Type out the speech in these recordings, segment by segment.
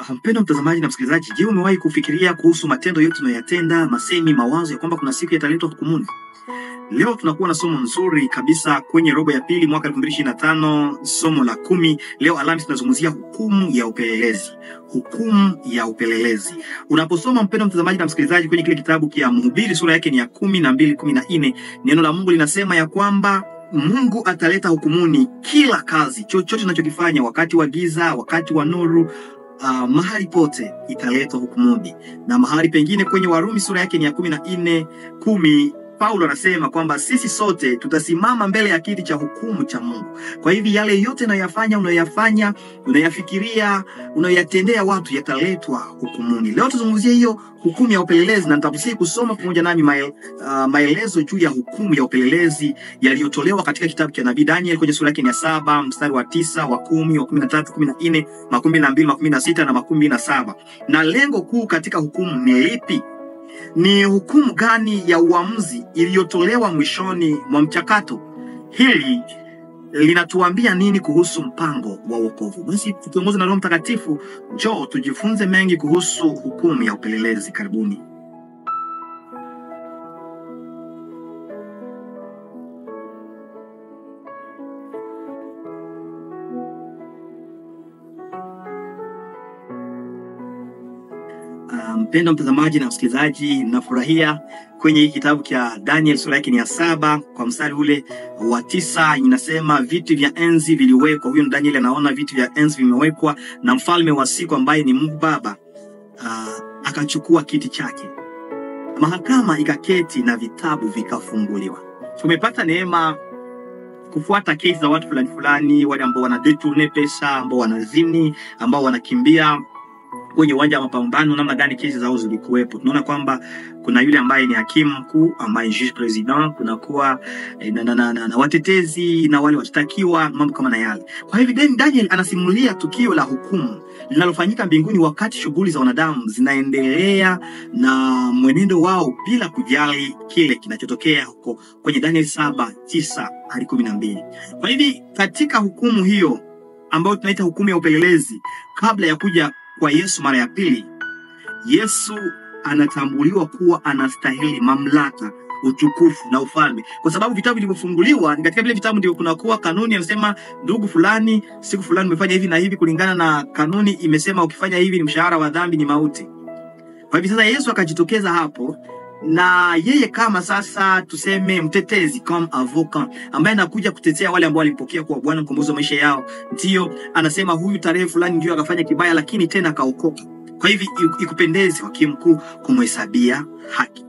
Mpendwa mtazamaji na msikilizaji, je, umewahi kufikiria kuhusu matendo yetu tunayoyatenda, masemi, mawazo ya kwamba kuna siku yataletwa hukumuni? Leo tunakuwa na somo nzuri kabisa kwenye robo ya pili mwaka 2025, somo la 10. Leo Alhamisi tunazungumzia hukumu ya upelelezi. Hukumu ya upelelezi. Unaposoma mpendwa mtazamaji na msikilizaji kwenye kile kitabu kia Mhubiri sura yake ni ya 12:14, neno la Mungu linasema ya kwamba Mungu ataleta hukumuni kila kazi, chochote tunachokifanya, wakati wa giza, wakati wa nuru, mahali pote italetwa hukumuni. Na mahali pengine kwenye Warumi sura yake ni ya 14:10, Paulo anasema kwamba sisi sote tutasimama mbele ya kiti cha hukumu cha Mungu. Kwa hivi yale yote unayoyafanya, unayafikiria, unayoyatendea watu yataletwa hukumuni. Leo tuzungumzie hiyo hukumu ya upelelezi, na nitakusihi kusoma pamoja nami maelezo juu ya hukumu ya upelelezi yaliyotolewa katika kitabu cha Nabii Daniel kwenye sura yake ya 7 mstari wa 9, wa 10, wa 13, 14, 12, 16 na 17. Na lengo kuu katika hukumu ni lipi? Ni hukumu gani ya uamuzi iliyotolewa mwishoni mwa mchakato? Hili linatuambia nini kuhusu mpango wa wokovu? Basi tukiongozwa na Roho Mtakatifu, njoo tujifunze mengi kuhusu hukumu ya upelelezi. Karibuni. Mpendwa mtazamaji na msikilizaji, nafurahia kwenye kitabu cha Daniel sura yake ni ya 7 kwa mstari ule wa 9, inasema viti vya enzi viliwekwa. Huyo Daniel anaona viti vya enzi vimewekwa na mfalme wa siku ambaye ni Mungu Baba akachukua kiti chake. Mahakama ikaketi na vitabu vikafunguliwa. Tumepata neema kufuata kesi za watu fulani, wale ambao wana detourner pesa, ambao wanazini, ambao wanakimbia kwenye uwanja wa mapambano, namna gani kesi zao zilikuwepo. Tunaona kwamba kuna yule ambaye ni hakimu mkuu ambaye juge president, kuna kuwa na watetezi na wale washtakiwa, mambo kama na yale. Kwa hivyo Daniel anasimulia tukio la hukumu linalofanyika mbinguni wakati shughuli za wanadamu zinaendelea na mwenendo wao bila kujali kile kinachotokea huko kwenye Daniel 7:9 hadi 12. Kwa hivyo katika hukumu hiyo ambayo tunaita hukumu ya upelelezi, kabla ya kuja kwa Yesu mara ya pili, Yesu anatambuliwa kuwa anastahili mamlaka, utukufu na ufalme. Kwa sababu vitabu vilivyofunguliwa, katika vile vitabu ndio kunakuwa kanuni inasema ndugu fulani siku fulani umefanya hivi na hivi, kulingana na kanuni imesema ukifanya hivi ni mshahara wa dhambi ni mauti. Kwa hivyo sasa Yesu akajitokeza hapo, na yeye kama sasa tuseme mtetezi, kama avocat ambaye anakuja kutetea wale ambao walipokea kwa Bwana mkombozi wa maisha yao. Ndio anasema huyu tarehe fulani ndio akafanya kibaya lakini tena akaokoka. Kwa hivyo ikupendeze hakimu mkuu kumhesabia haki.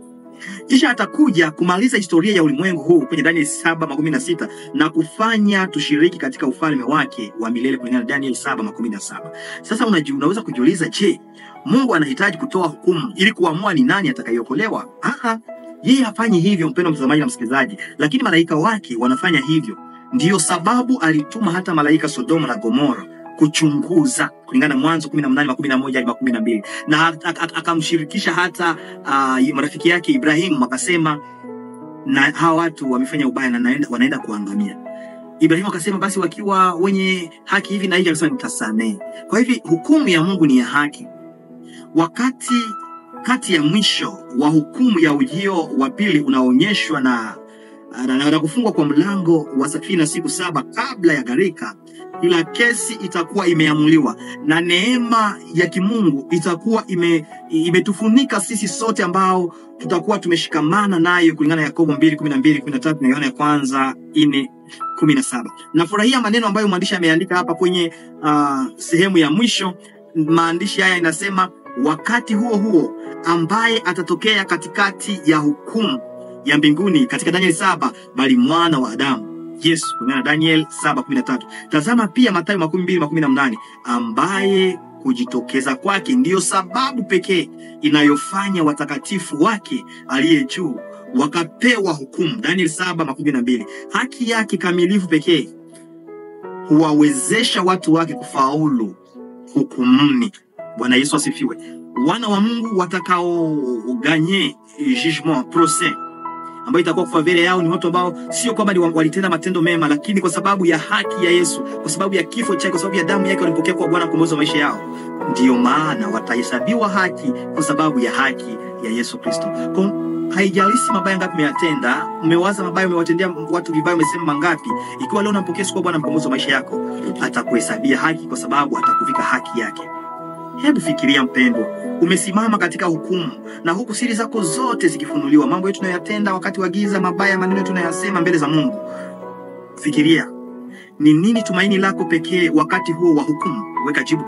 Kisha atakuja kumaliza historia ya ulimwengu huu kwenye Daniel 7:16 na kufanya tushiriki katika ufalme wake wa milele kulingana na Daniel 7:17. Sasa unaweza kujiuliza, je, Mungu anahitaji kutoa hukumu ili kuamua ni nani atakayeokolewa? Yeye hafanyi hivyo mpendwa mtazamaji na msikilizaji, lakini malaika wake wanafanya hivyo. Ndiyo sababu alituma hata malaika Sodoma na Gomora kuchunguza kulingana na Mwanzo 18:11 hadi 12, na akamshirikisha hata marafiki yake Ibrahimu, akasema na hawa watu wamefanya ubaya na wanaenda kuangamia. Ibrahimu akasema basi wakiwa wenye haki hivi na hivi, akasema nitasamehe. Kwa hivyo hukumu ya Mungu ni ya haki. Wakati kati ya mwisho wa hukumu ya ujio wa pili unaonyeshwa na kufungwa kwa mlango wa safina siku 7 kabla ya gharika, ila kesi itakuwa imeamuliwa na neema ya kimungu itakuwa imetufunika sisi sote ambao tutakuwa tumeshikamana nayo kulingana na Yakobo 2:12-13 na Yohana ya kwanza 4:17. Nafurahia maneno ambayo mwandishi ameandika hapa kwenye sehemu ya mwisho. Maandishi haya inasema wakati huo huo ambaye atatokea katikati ya hukumu ya mbinguni katika Daniel 7, bali mwana wa Adamu Yesu kulingana na Daniel 7:13. Tazama pia Mathayo 22:18 ambaye kujitokeza kwake ndiyo sababu pekee inayofanya watakatifu wake aliye juu wakapewa hukumu. Daniel 7:12. Haki yake kamilifu pekee huwawezesha watu wake kufaulu hukumuni. Bwana Yesu asifiwe. Wana wa Mungu watakao ganye jugement procès ambayo itakuwa kwa favela yao ni watu ambao sio kwamba walitenda matendo mema, lakini kwa sababu ya haki ya Yesu, kwa sababu ya kifo chake, kwa sababu ya damu yake walipokea kwa Bwana mkombozi wa maisha yao. Ndiyo maana watahesabiwa haki kwa sababu ya haki ya Yesu Kristo. Haijalishi mabaya ngapi umeyatenda, umewaza mabaya, umewatendea watu vibaya, umesema mangapi, ikiwa leo unampokea kwa Bwana mkombozi wa maisha yako, atakuhesabia haki kwa sababu atakuvika haki yake. Hebu fikiria mpendwa, umesimama katika hukumu na huku siri zako zote zikifunuliwa, mambo yetu tunayotenda wakati wa giza, mabaya, maneno tunayosema mbele za Mungu. Fikiria, ni nini tumaini lako pekee wakati huo wa hukumu? Weka jibu.